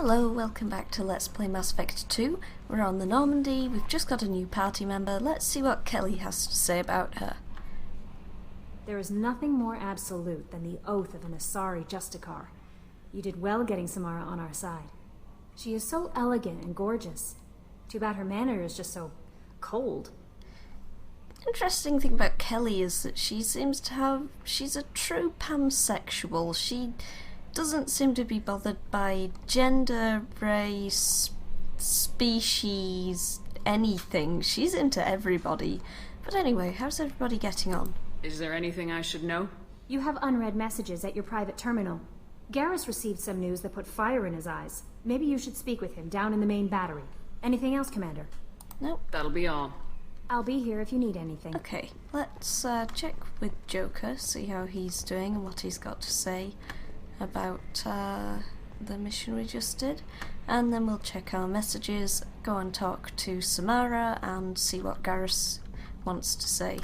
Hello, welcome back to Let's Play Mass Effect 2. We're on the Normandy, we've just got a new party member. Let's see what Kelly has to say about her. There is nothing more absolute than the oath of an Asari Justicar. You did well getting Samara on our side. She is so elegant and gorgeous. Too bad her manner is just so cold. Interesting thing about Kelly is that she's a true pansexual. She doesn't seem to be bothered by gender, race, species, anything. She's into everybody. But anyway, how's everybody getting on? Is there anything I should know? You have unread messages at your private terminal. Garrus received some news that put fire in his eyes. Maybe you should speak with him down in the main battery. Anything else, Commander? Nope. That'll be all. I'll be here if you need anything. Okay, let's check with Joker, see how he's doing and what he's got to say about the mission we just did, and then we'll check our messages, go and talk to Samara and see what Garrus wants to say.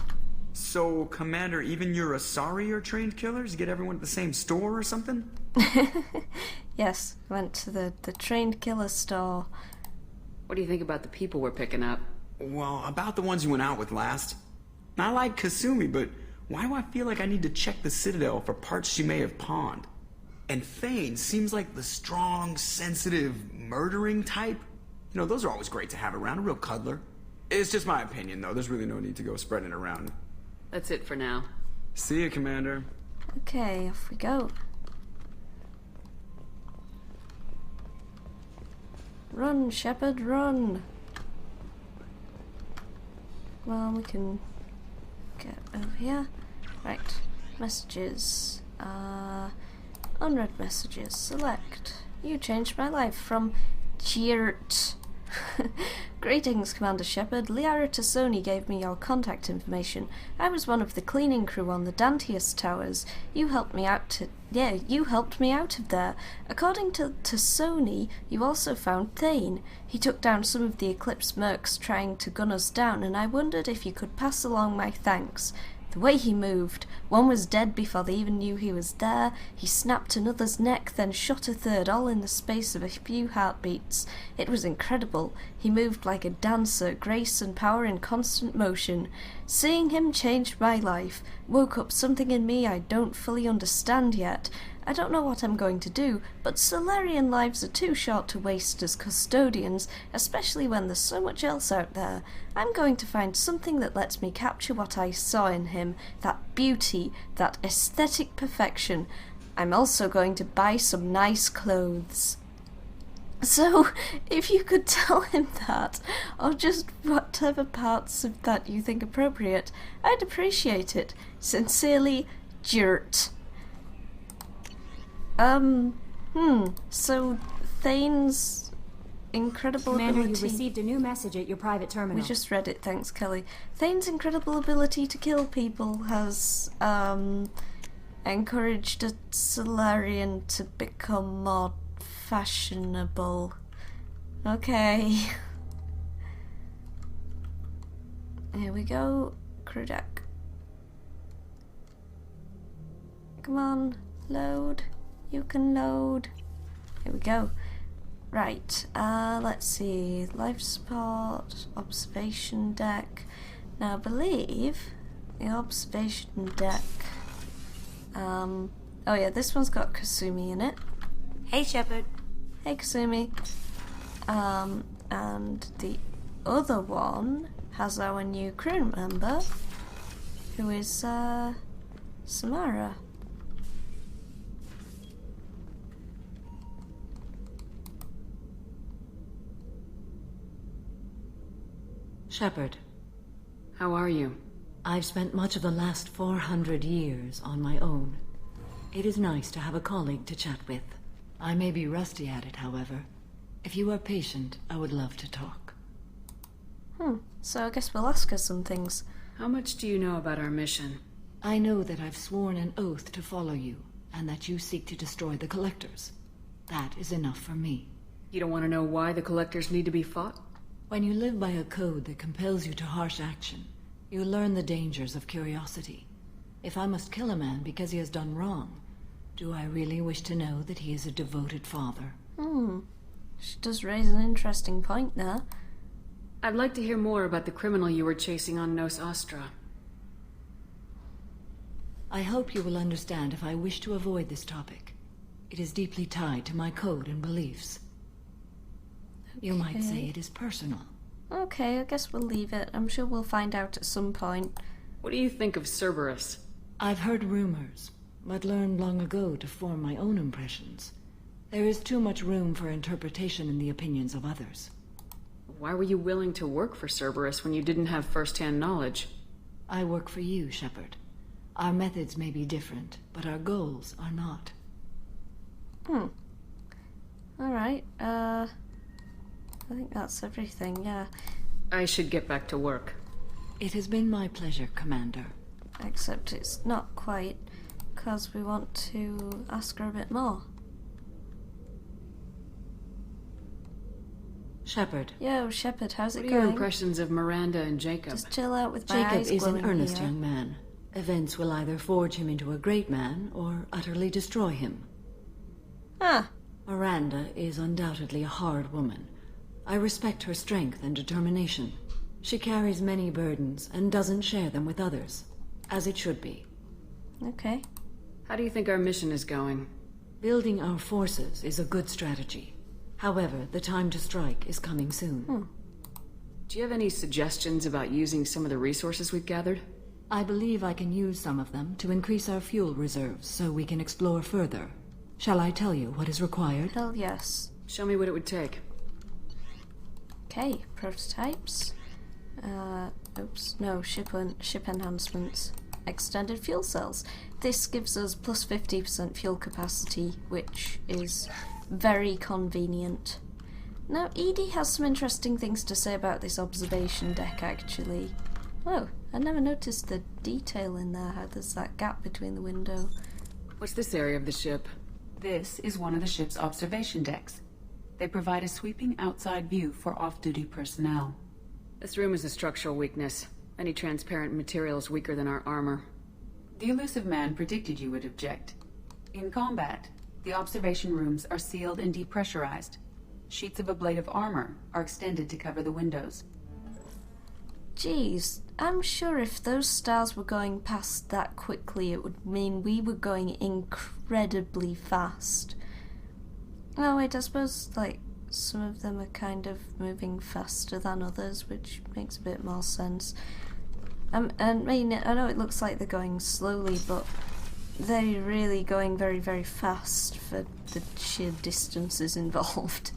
So, Commander, even your Asari are trained killers? Get everyone at the same store or something? Yes, went to the trained killer store. What do you think about the people we're picking up? Well, about the ones you went out with last. I like Kasumi, but why do I feel like I need to check the Citadel for parts she may have pawned? And Thane seems like the strong, sensitive, murdering type. You know, those are always great to have around, a real cuddler. It's just my opinion, though. There's really no need to go spreading it around. That's it for now. See you, Commander. Okay, off we go. Run, Shepard, run! Well, we can get over here. Right, messages. Unread messages. Select. You changed my life from Jirt. Greetings, Commander Shepard. Liara Tassoni gave me your contact information. I was one of the cleaning crew on the Dantius Towers. You helped me out of there. According to Tassoni, you also found Thane. He took down some of the Eclipse mercs trying to gun us down, and I wondered if you could pass along my thanks. The way he moved. One was dead before they even knew he was there. He snapped another's neck, then shot a third, all in the space of a few heartbeats. It was incredible. He moved like a dancer, grace and power in constant motion. Seeing him changed my life. Woke up something in me I don't fully understand yet. I don't know what I'm going to do, but Solarian lives are too short to waste as custodians, especially when there's so much else out there. I'm going to find something that lets me capture what I saw in him, that beauty, that aesthetic perfection. I'm also going to buy some nice clothes. So, if you could tell him that, or just whatever parts of that you think appropriate, I'd appreciate it. Sincerely, Jirt. So Thane's incredible Commander, ability... you received a new message at your private terminal. We just read it, thanks Kelly. Thane's incredible ability to kill people has, encouraged a Solarian to become more fashionable. Okay. Here we go. Crew deck. Come on, load. You can load. Here we go. Right, let's see. Life support, observation deck. Now I believe the observation deck. Oh yeah, this one's got Kasumi in it. Hey, Shepard. Hey Kasumi. And the other one has our new crew member, who is Samara. Shepard, How are you? I've spent much of the last 400 years on my own. It is nice to have a colleague to chat with. I may be rusty at it, however. If you are patient, I would love to talk. So I guess we'll ask her some things. How much do you know about our mission? I know that I've sworn an oath to follow you, and that you seek to destroy the Collectors. That is enough for me. You don't want to know why the Collectors need to be fought? When you live by a code that compels you to harsh action, you learn the dangers of curiosity. If I must kill a man because he has done wrong, do I really wish to know that he is a devoted father? She does raise an interesting point there. I'd like to hear more about the criminal you were chasing on Nos Astra. I hope you will understand if I wish to avoid this topic. It is deeply tied to my code and beliefs. You might say it is personal. Okay, I guess we'll leave it. I'm sure we'll find out at some point. What do you think of Cerberus? I've heard rumors, but learned long ago to form my own impressions. There is too much room for interpretation in the opinions of others. Why were you willing to work for Cerberus when you didn't have first-hand knowledge? I work for you, Shepard. Our methods may be different, but our goals are not. Alright, I think that's everything, yeah. I should get back to work. It has been my pleasure, Commander. Except it's not quite, because we want to ask her a bit more. Shepard. Yo, Shepard, how's it What are your going? impressions of Miranda and Jacob? Just chill out with my Jacob eyes is an glowing earnest here. young man. Events will either forge him into a great man, or utterly destroy him. Ah, Miranda is undoubtedly a hard woman. I respect her strength and determination. She carries many burdens and doesn't share them with others, as it should be. okay. How do you think our mission is going? Building our forces is a good strategy. However, the time to strike is coming soon. Do you have any suggestions about using some of the resources we've gathered? I believe I can use some of them to increase our fuel reserves so we can explore further. Shall I tell you what is required? Hell yes. Show me what it would take. Okay, prototypes. Ship enhancements. Extended fuel cells. This gives us plus 50% fuel capacity, which is very convenient. Now, Edie has some interesting things to say about this observation deck, actually. Oh, I never noticed the detail in there, how there's that gap between the window. What's this area of the ship? This is one of the ship's observation decks. They provide a sweeping outside view for off-duty personnel. This room is a structural weakness. Any transparent material is weaker than our armor. The elusive man predicted you would object. In combat, the observation rooms are sealed and depressurized. Sheets of ablative armor are extended to cover the windows. Geez, I'm sure if those stars were going past that quickly, it would mean we were going incredibly fast. Oh wait, I suppose, like, some of them are kind of moving faster than others, which makes a bit more sense. And I mean, I know it looks like they're going slowly, but they're really going very, very fast for the sheer distances involved.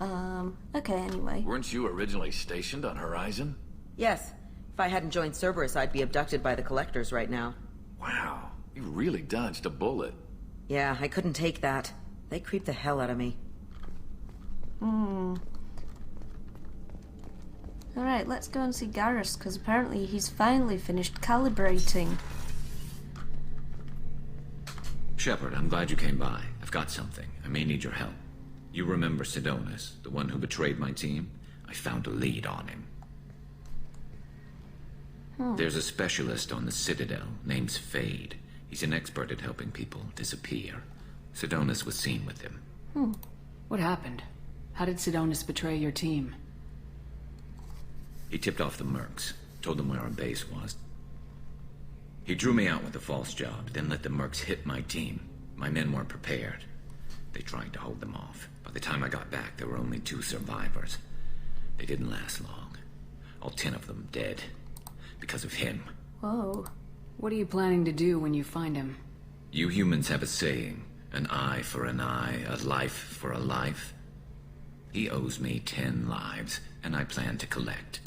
Okay, anyway. Weren't you originally stationed on Horizon? Yes. If I hadn't joined Cerberus, I'd be abducted by the Collectors right now. Wow, you really dodged a bullet. Yeah, I couldn't take that. They creep the hell out of me. Alright, let's go and see Garrus, because apparently he's finally finished calibrating. Shepard, I'm glad you came by. I've got something. I may need your help. You remember Sidonus, the one who betrayed my team? I found a lead on him. There's a specialist on the Citadel, named Fade. He's an expert at helping people disappear. Sidonus was seen with him. What happened? How did Sidonus betray your team? He tipped off the mercs, told them where our base was. He drew me out with a false job, then let the mercs hit my team. My men weren't prepared. They tried to hold them off. By the time I got back, there were only 2 survivors. They didn't last long. All 10 of them dead. Because of him. Whoa. What are you planning to do when you find him? You humans have a saying, an eye for an eye, a life for a life. He owes me 10 lives, and I plan to collect.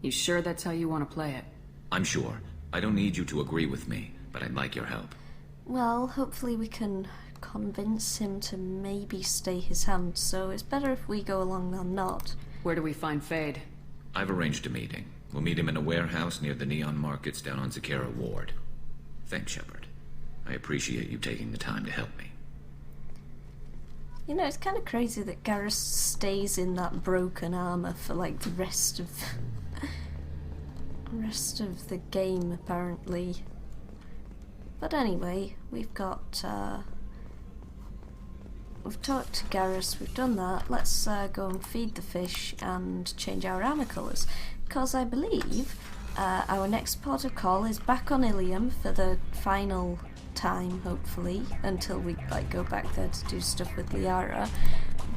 You sure that's how you want to play it? I'm sure. I don't need you to agree with me, but I'd like your help. Well, hopefully we can convince him to maybe stay his hand, so it's better if we go along than not. Where do we find Fade? I've arranged a meeting. We'll meet him in a warehouse near the Neon Markets down on Zakera Ward. Thanks, Shepard. I appreciate you taking the time to help me. You know, it's kind of crazy that Garrus stays in that broken armor for like the rest of the game, apparently. But anyway, we've got we've talked to Garrus, we've done that. Let's go and feed the fish and change our armor colours. Because I believe our next port of call is back on Ilium for the final time, hopefully, until we go back there to do stuff with Liara.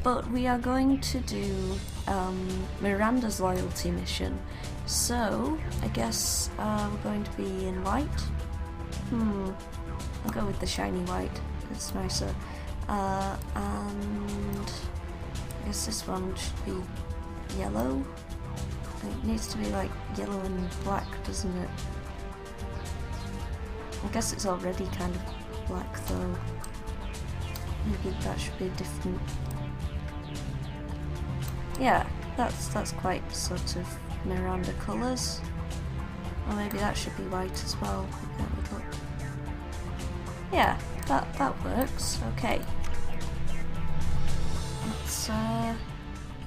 But we are going to do Miranda's loyalty mission. So, I guess we're going to be in white. I'll go with the shiny white, it's nicer. And I guess this one should be yellow. It needs to be like yellow and black, doesn't it? I guess it's already kind of black though. Maybe that should be different. Yeah, that's quite sort of Miranda colours. Or maybe that should be white as well. That would look. Yeah, that works. Okay.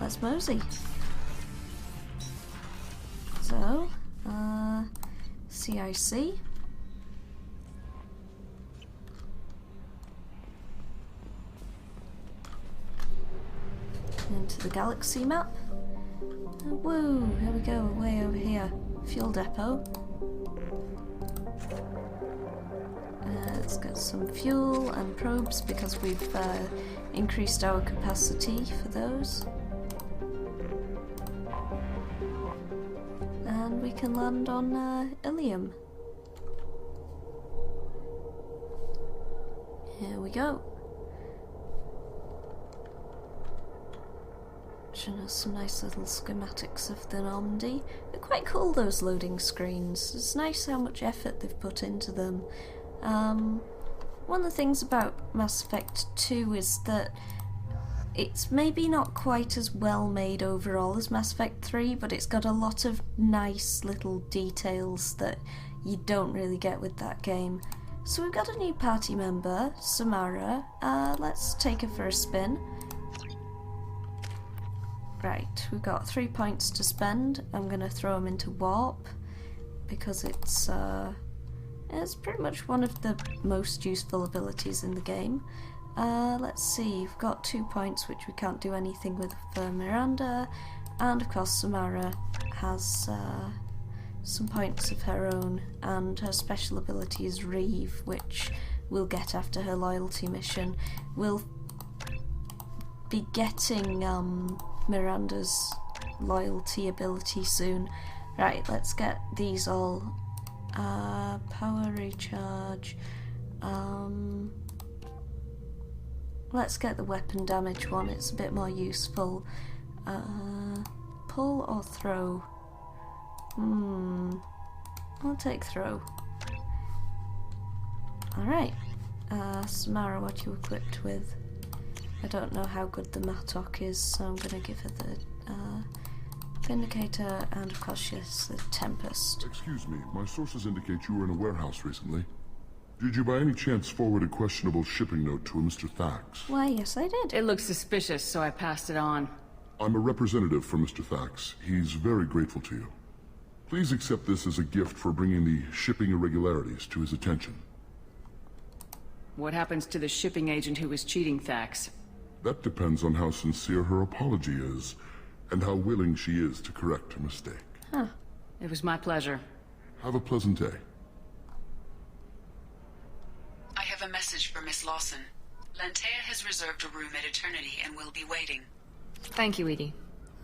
Let's mosey. So, CIC. Into the galaxy map. Woo! Here we go, way over here. Fuel depot. Let's get some fuel and probes because we've increased our capacity for those. And we can land on Ilium. Here we go. Showing us some nice little schematics of the Normandy. They're quite cool, those loading screens. It's nice how much effort they've put into them. One of the things about Mass Effect 2 is that it's maybe not quite as well made overall as Mass Effect 3, but it's got a lot of nice little details that you don't really get with that game. So we've got a new party member, Samara. Let's take her for a spin. Right, we've got 3 points to spend. I'm going to throw them into warp because it's pretty much one of the most useful abilities in the game. Let's see, we've got 2 points which we can't do anything with for Miranda, and of course Samara has some points of her own, and her special ability is Reeve, which we'll get after her loyalty mission. We'll be getting Miranda's loyalty ability soon. Right, let's get these all. Power recharge. Let's get the weapon damage one, it's a bit more useful. Pull or throw? I'll take throw. Alright. Samara, what are you equipped with? I don't know how good the Mattock is, so I'm going to give her the Vindicator, and of course yes, the Tempest. Excuse me, my sources indicate you were in a warehouse recently. Did you by any chance forward a questionable shipping note to a Mr. Thax? Why, yes I did. It looks suspicious, so I passed it on. I'm a representative for Mr. Thax. He's very grateful to you. Please accept this as a gift for bringing the shipping irregularities to his attention. What happens to the shipping agent who was cheating Thax? That depends on how sincere her apology is, and how willing she is to correct her mistake. Huh. It was my pleasure. Have a pleasant day. I have a message for Miss Lawson. Lantea has reserved a room at Eternity and will be waiting. Thank you, Edie.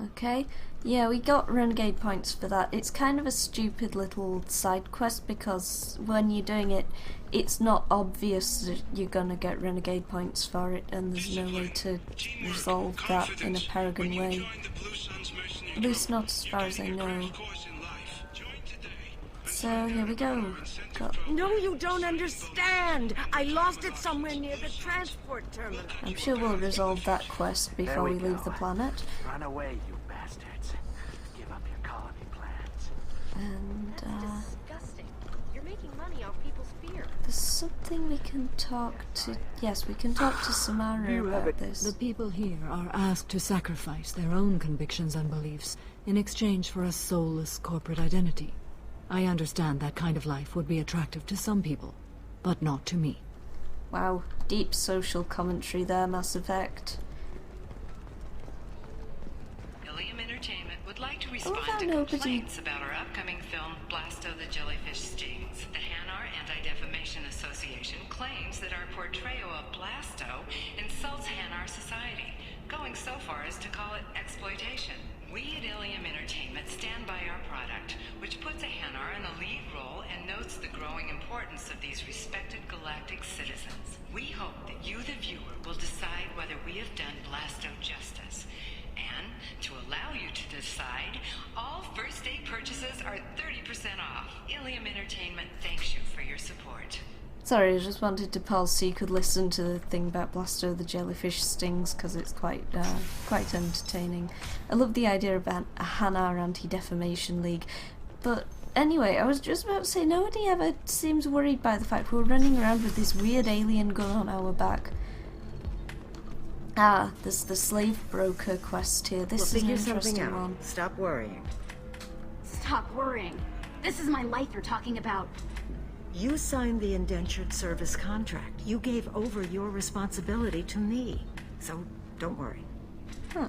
Okay, yeah, we got renegade points for that. It's kind of a stupid little side quest because when you're doing it, it's not obvious that you're gonna get renegade points for it, and there's no way to resolve that in a Paragon way. At least not as far as I know. So here we go. No, you don't understand. I lost it somewhere near the transport terminal. I'm sure we'll resolve that quest before we leave the planet. Run away, you bastards. Give up your colony plans. And Disgusting. You're making money off people's fear. there's something we can talk to. Yes, we can talk to Samara about this. The people here are asked to sacrifice their own convictions and beliefs in exchange for a soulless corporate identity. I understand that kind of life would be attractive to some people, but not to me. Wow, deep social commentary there, Mass Effect. Ilium Entertainment would like to Oh, respond that to nobody- complaints about our upcoming film, Blasto the Jellyfish Stings. The Hanar Anti-Defamation Association claims that our portrayal of Blasto insults Hanar society, going so far as to call it exploitation. We at Ilium Entertainment stand by our product, which puts a Hanar in a lead role and notes the growing importance of these respected galactic citizens. We hope that you, the viewer, will decide whether we have done Blasto justice. And to allow you to decide, all first day purchases are 30% off. Ilium Entertainment thanks you for your support. Sorry, I just wanted to pause so you could listen to the thing about Blasto the Jellyfish Stings, because it's quite entertaining. I love the idea about a Hanar Anti-Defamation League. But anyway, I was just about to say, nobody ever seems worried by the fact we're running around with this weird alien gun on our back. Ah, there's the slave broker quest here. This is an interesting one. Stop worrying. Stop worrying. This is my life you're talking about. You signed the indentured service contract. You gave over your responsibility to me. So, don't worry. Huh.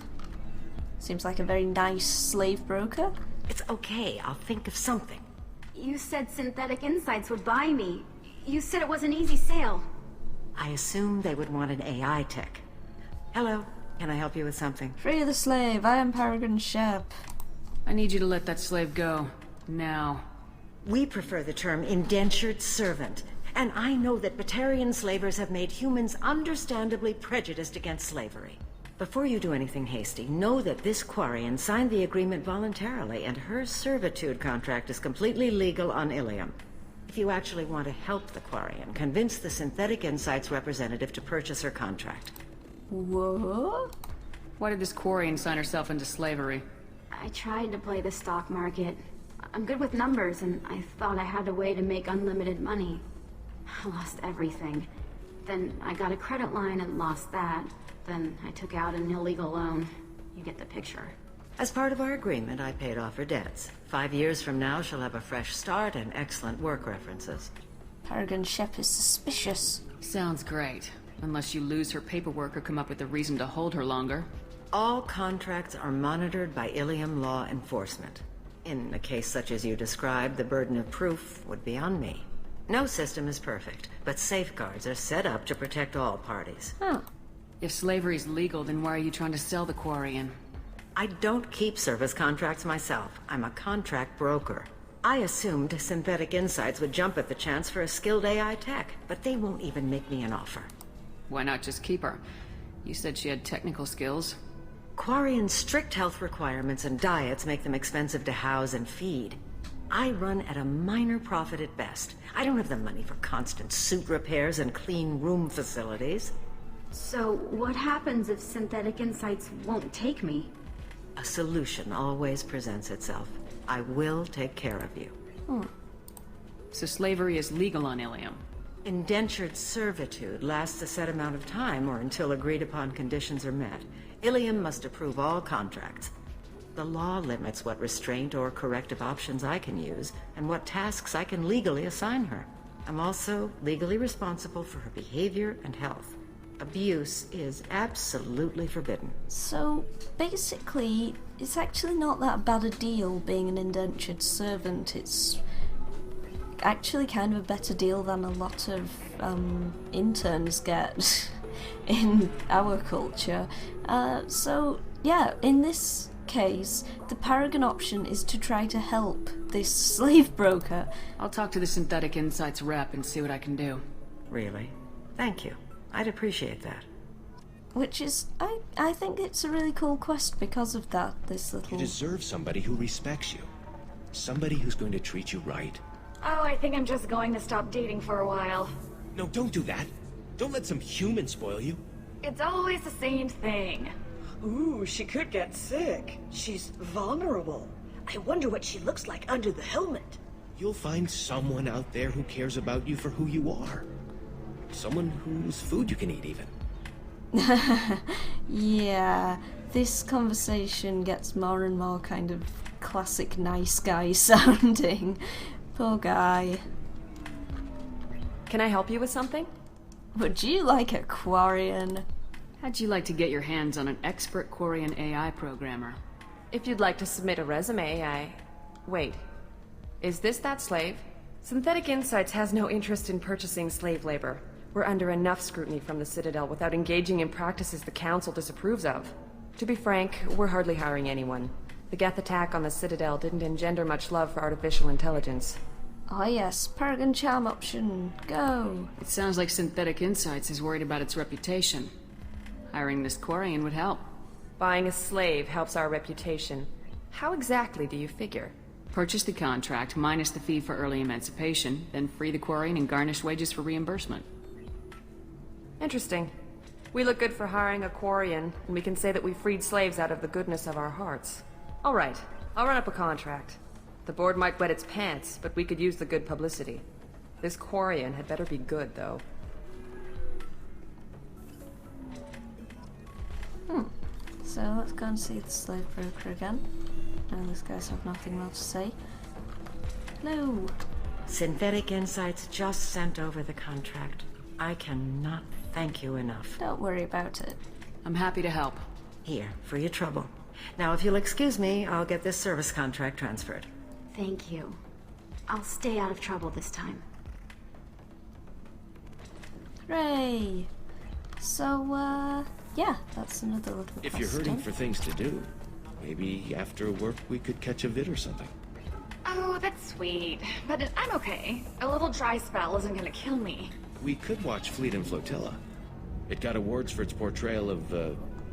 Seems like a very nice slave broker. It's okay. I'll think of something. You said Synthetic Insights would buy me. You said it was an easy sale. I assumed they would want an AI tech. Hello. Can I help you with something? Free the slave. I am Paragon Shep. I need you to let that slave go. Now. We prefer the term indentured servant, and I know that Batarian slavers have made humans understandably prejudiced against slavery. Before you do anything hasty, know that this Quarian signed the agreement voluntarily, and her servitude contract is completely legal on Ilium. If you actually want to help the Quarian, convince the Synthetic Insights representative to purchase her contract. What? Why did this Quarian sign herself into slavery? I tried to play the stock market. I'm good with numbers, and I thought I had a way to make unlimited money. I lost everything. Then I got a credit line and lost that. Then I took out an illegal loan. You get the picture. As part of our agreement, I paid off her debts. 5 years from now, she'll have a fresh start and excellent work references. Paragon Shep is suspicious. Sounds great. Unless you lose her paperwork or come up with a reason to hold her longer. All contracts are monitored by Ilium law enforcement. In a case such as you described, the burden of proof would be on me. No system is perfect, but safeguards are set up to protect all parties. Huh. If slavery's legal, then why are you trying to sell the Quarian? I don't keep service contracts myself. I'm a contract broker. I assumed Synthetic Insights would jump at the chance for a skilled AI tech, but they won't even make me an offer. Why not just keep her? You said she had technical skills. Quarian's strict health requirements and diets make them expensive to house and feed. I run at a minor profit at best. I don't have the money for constant suit repairs and clean room facilities. So, what happens if Synthetic Insights won't take me? A solution always presents itself. I will take care of you. So slavery is legal on Ilium? Indentured servitude lasts a set amount of time or until agreed-upon conditions are met. Ilium must approve all contracts. The law limits what restraint or corrective options I can use, and what tasks I can legally assign her. I'm also legally responsible for her behavior and health. Abuse is absolutely forbidden. So, basically, it's actually not that bad a deal being an indentured servant. It's actually kind of a better deal than a lot of interns get in our culture. So, yeah, in this case, the Paragon option is to try to help this slave broker. I'll talk to the Synthetic Insights rep and see what I can do. Really? Thank you. I'd appreciate that. Which is, I think it's a really cool quest because of that, this little... You deserve somebody who respects you. Somebody who's going to treat you right. Oh, I think I'm just going to stop dating for a while. No, don't do that. Don't let some human spoil you. It's always the same thing. Ooh, she could get sick. She's vulnerable. I wonder what she looks like under the helmet. You'll find someone out there who cares about you for who you are. Someone whose food you can eat, even. Yeah, this conversation gets more and more kind of classic nice guy sounding. Poor guy. Can I help you with something? Would you like a Quarian? How'd you like to get your hands on an expert Quarian AI programmer? If you'd like to submit a resume, Wait. Is this that slave? Synthetic Insights has no interest in purchasing slave labor. We're under enough scrutiny from the Citadel without engaging in practices the Council disapproves of. To be frank, we're hardly hiring anyone. The Geth attack on the Citadel didn't engender much love for artificial intelligence. Oh yes, Paragon Charm option. Go! It sounds like Synthetic Insights is worried about its reputation. Hiring this Quarian would help. Buying a slave helps our reputation. How exactly do you figure? Purchase the contract, minus the fee for early emancipation, then free the Quarian and garnish wages for reimbursement. Interesting. We look good for hiring a Quarian, and we can say that we freed slaves out of the goodness of our hearts. All right, I'll run up a contract. The board might wet its pants, but we could use the good publicity. This Quarian had better be good, though. So let's go and see the slave broker again. Now these guys have nothing more to say. Hello. Synthetic Insights just sent over the contract. I cannot thank you enough. Don't worry about it. I'm happy to help. Here, for your trouble. Now, if you'll excuse me, I'll get this service contract transferred. Thank you. I'll stay out of trouble this time. Hooray! So, yeah, that's another little If you're hurting for things to do, maybe after work we could catch a vid or something. Oh, that's sweet. But I'm okay. A little dry spell isn't gonna kill me. We could watch Fleet and Flotilla. It got awards for its portrayal of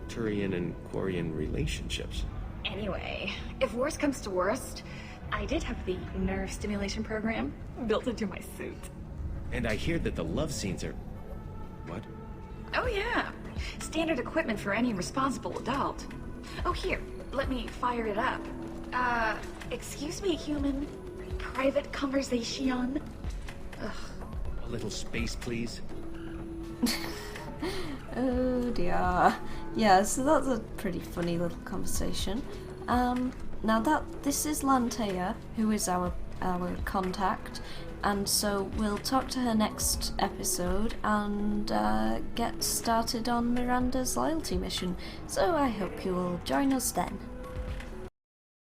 Turian and Quarian relationships. Anyway, if worst comes to worst, I did have the nerve stimulation program built into my suit. And I hear that the love scenes are... What? Oh yeah. Standard equipment for any responsible adult. Oh here, let me fire it up. Excuse me, human. Private conversation. Ugh. A little space, please. Oh dear. Yeah, so that's a pretty funny little conversation. Now this is Lantea, who is our contact, and so we'll talk to her next episode and get started on Miranda's loyalty mission. So I hope you will join us then.